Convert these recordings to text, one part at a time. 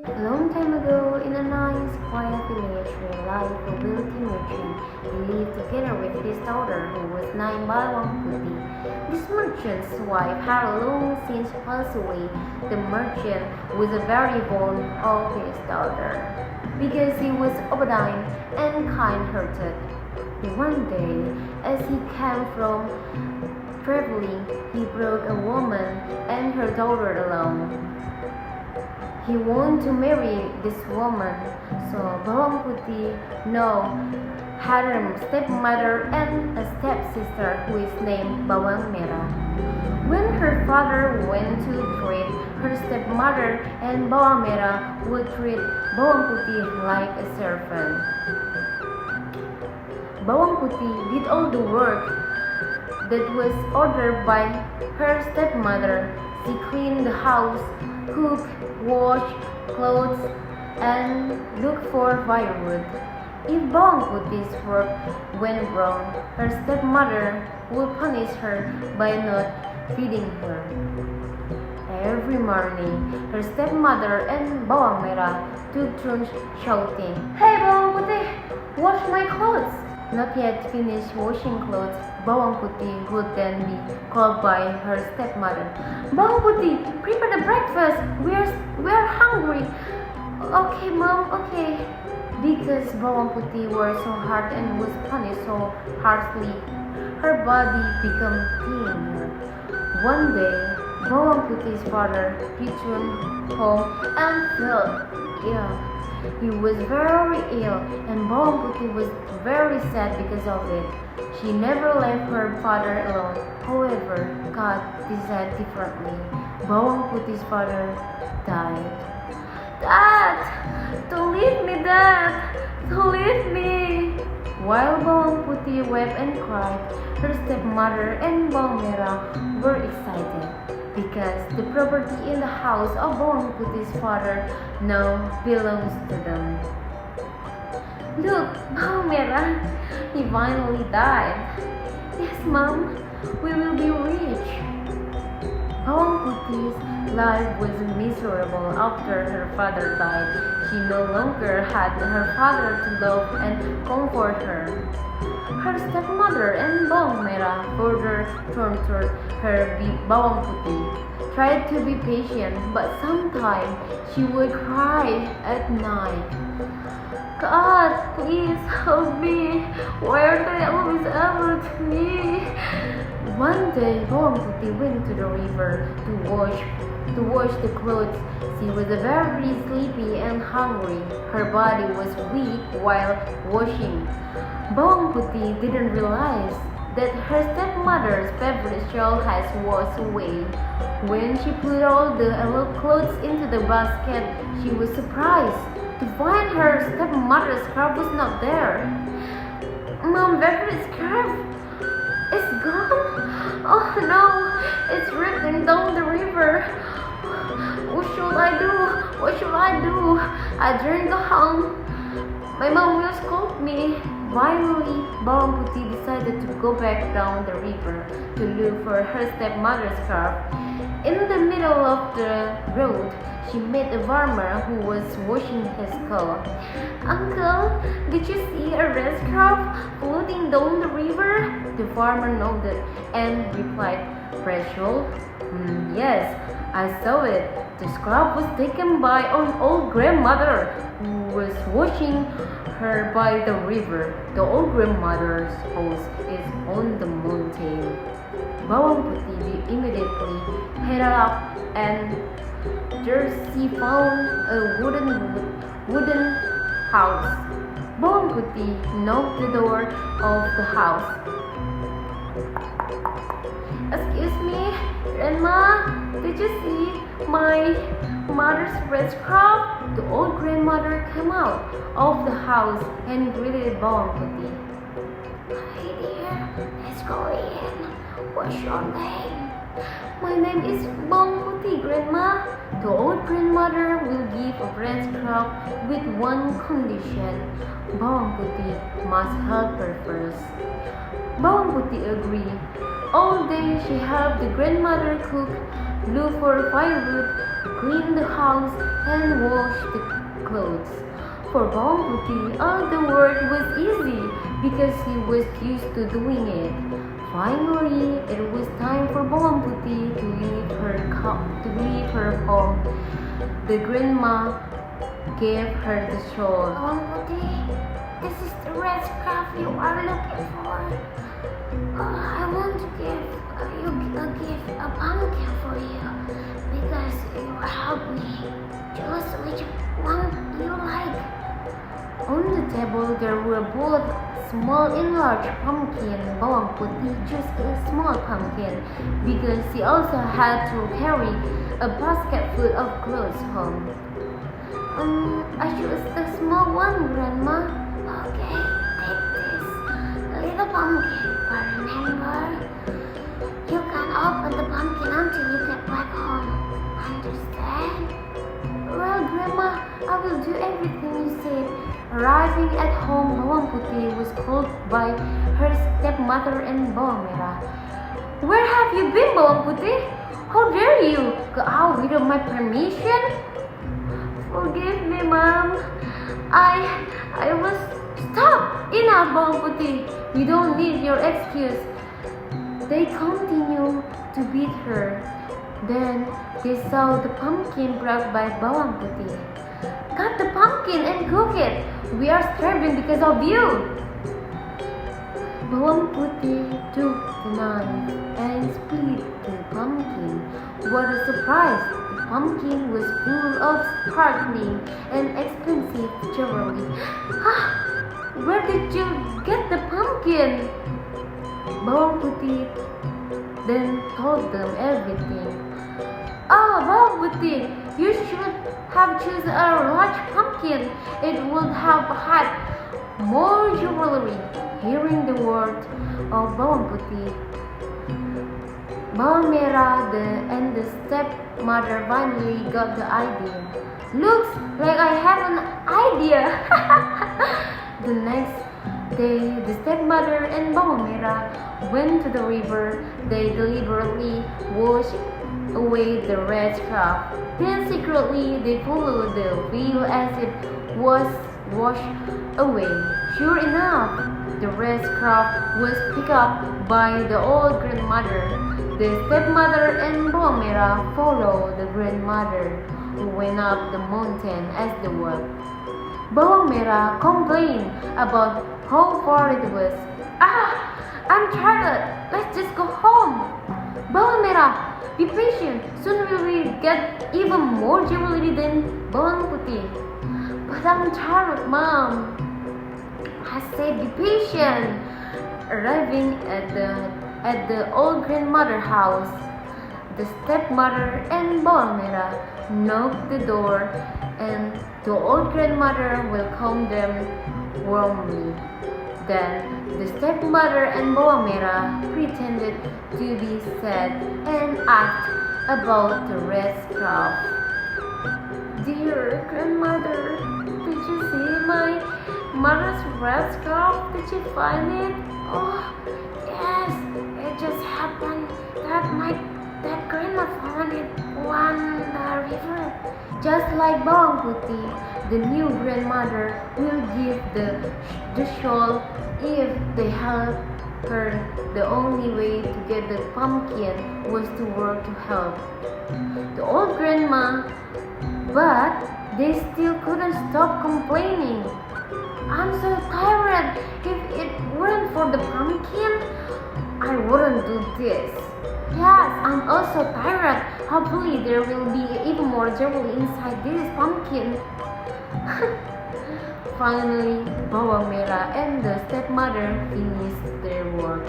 A long time ago, in a nice, quiet village where lived a wealthy merchant, he lived together with his daughter, who was named Balwangputi. This merchant's wife had long since passed away. The merchant was very fond of his daughter because he was obedient and kind-hearted. One day, as he came from traveling, he brought a woman and her daughter along. He wanted to marry this woman, so Bawang Putih now had a stepmother and a stepsister who is named Bawang Merah. When her father went to trade, her stepmother and Bawang Merah would treat Bawang Putih like a servant. Bawang Putih did all the work that was ordered by her stepmother. She cleaned the house, cooked, washed clothes, and looked for firewood. If Bawang Putih's work went wrong, her stepmother would punish her by not feeding her. Every morning, her stepmother and Bawang Merah took turns shouting, "Hey Bawang Putih, wash my clothes!" Not yet finished washing clothes, Bawang Putih would then be called by her stepmother. "Bawang Putih, prepare the breakfast. We are hungry." "Okay, Mom, okay." Because Bawang Putih worked so hard and was punished so harshly, her body became thinner. One day, Bawang Putih's father returned home and felt ill. He was very ill, and Bawang Putih was very sad because of it. She never left her father alone. However, God decided differently. Bawang Putih's father died. "Dad! Don't leave me, Dad! Don't leave me!" While Bawang Putih wept and cried, her stepmother and Bawang Merah were excited because the property in the house of Bawang Putih's father now belongs to them. "Look, Bawang Merah, he finally died." "Yes, Mom, we will be rich." Bawang Putih's life was miserable after her father died. She no longer had her father to love and comfort her. Her stepmother and Bawang Merah further tortured her. Bawang Putih tried to be patient, but sometimes she would cry at night. "God, please help me. Why are they always ever to me?" One day, Bawang Putih went to the river to wash the clothes. She was very sleepy and hungry. Her body was weak while washing. Bawang Putih didn't realize that her stepmother's favorite shawl has washed away. When she put all the clothes into the basket, she was surprised to find her stepmother's scarf was not there. "Mom's favorite scarf is gone? Oh no, it's drifting down the river. What should I do? What should I do? I didn't go home. My mom will scold me." Finally, Bawang Putih decided to go back down the river to look for her stepmother's scarf. In the middle of the road, she met a farmer who was washing his cow. "Uncle, did you see a red scarf floating down the river?" The farmer nodded and replied, "Rachel, yes, I saw it. The scarf was taken by an old grandmother who was washing her by the river. The old grandmother's house is on the mountain." Bawang Putih immediately headed up, and there she found a wooden house. Bawang Putih knocked the door of the house. "Excuse me, Grandma, did you see my mother's red scarf?" The old grandmother came out of the house and greeted Bawang Putih. "Hi dear, let's go in. What's your name?" "My name is Bawang Putih, Grandma." The old grandmother will give a red scarf with one condition: Bawang Putih must help her first. Bawang Putih agreed. All day she helped the grandmother cook look for firewood, clean the house, and wash the clothes. For Bawang Putih, all the work was easy because he was used to doing it. Finally, it was time for Bawang Putih to leave her home. The grandma gave her the shawl. Bawang Putih, this is the red scarf you are looking for. I want to give you a pumpkin for you because you helped me. Choose which one you like. On the table there were both small and large pumpkin. Bawang Putih chose a small pumpkin because he also had to carry a basket full of clothes home. I chose the small one, Grandma. Okay, take this little pumpkin. But remember, you can't open the pumpkin until you get back home. Understand? Well, Grandma, I will do everything you said. Arriving at home, Bawang Putih was called by her stepmother and Bawang Merah. Where have you been, Bawang Putih? How dare you go out without my permission? Forgive me, Mom. I was... Stop! Enough, Bawang Putih. You don't need your excuse. They continued to beat her. Then they saw the pumpkin brought by Bawang Putih. Cut the pumpkin and cook it. We are starving because of you. Bawang Putih took the knife and split the pumpkin. What a surprise! The pumpkin was full of sparkling and expensive jewelry. Where did you get the pumpkin? Bawang Putih then told them everything. Bawang Putih, you should have chosen a large pumpkin. It would have had more jewelry. Hearing the word of Bawang Putih, Bawang Merah and the stepmother finally got the idea. Looks like I have an idea. The next day, the stepmother and Bawang Merah went to the river. They deliberately washed away the red scarf. Then secretly they followed the wheel as it was washed away. Sure enough, the red scarf was picked up by the old grandmother. The stepmother and Bawang Merah followed the grandmother, who went up the mountain as they walked. Bawang Merah complained about how far it was. I'm tired. Let's just go home. Bawang Merah, be patient. Soon we will get even more jewelry than Bawang Putih. But I'm tired, Mom. I said be patient. Arriving at the old grandmother house, the stepmother and Bawang Merah knocked the door, and the old grandmother welcomed them warmly. Then the stepmother and Bawang Merah pretended to be sad and asked about the red scarf. Dear grandmother, did you see my mother's red scarf? Did you find it? Oh, yes. It just happened that grandma found it on the river. Just like Bawang Putih, the new grandmother will give the shawl if they help her. The only way to get the pumpkin was to work to help the old grandma, but they still couldn't stop complaining. I'm so tired. If it weren't for the pumpkin, I wouldn't do this. Yes, I'm also tired. Hopefully there will be even more jewelry inside this pumpkin. Finally, Bawang Merah and the stepmother finished their work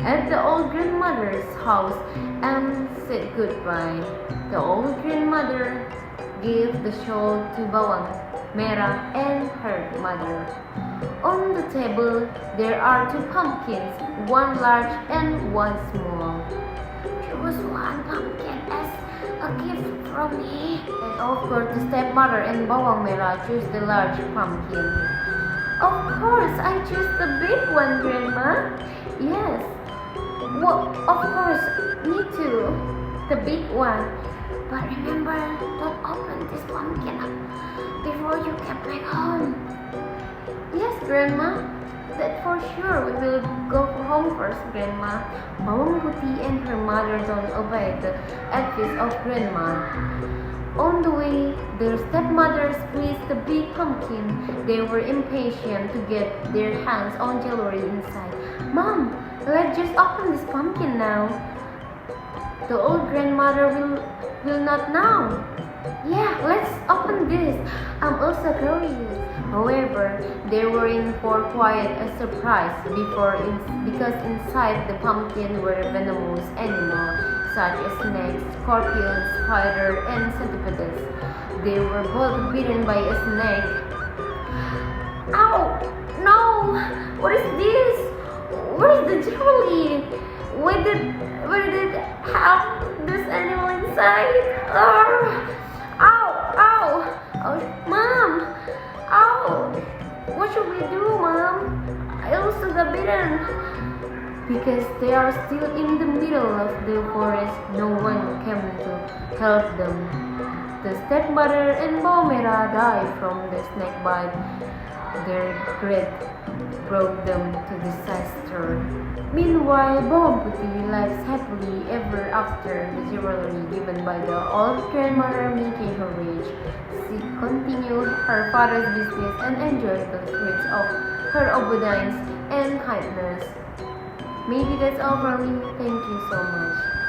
at the old grandmother's house and said goodbye. The old grandmother gave the shawl to Bawang Merah and her mother. On the table, there are two pumpkins, one large and one small. Choose one pumpkin as a gift from me. And of course, the stepmother and Bawang Merah chose the large pumpkin. Of course, I choose the big one, Grandma. Yes. Well, of course, me too. the big one. But remember, don't open this pumpkin before you get back home. Yes, Grandma. That for sure. We will go home first, Grandma. Bawang Putih and her mother don't obey the advice of Grandma. On the way, their stepmother squeezed the big pumpkin. They were impatient to get their hands on jewelry inside. Mom, let's just open this pumpkin now. The old grandmother will not now. Yeah, let's open this. I'm also curious. However, they were in for quite a surprise because inside the pumpkin were venomous animals such as snakes, scorpions, spiders, and centipedes. They were both bitten by a snake. Ow! No! What is this? Where's the jewelry? Why did it have this animal inside? Ow! Ow! Oh, Mom! Ow! What should we do, Mom? I also got bitten. Because they are still in the middle of the forest, no one came to help them. The stepmother and Baumera died from the snake bite. Their great brought them to disaster. Meanwhile, Bawang Putih lives happily ever after. The jewelry given by the old grandmother making her rich. She continued her father's business and enjoyed the fruits of her obedience and kindness. Maybe that's all from me. Thank you so much.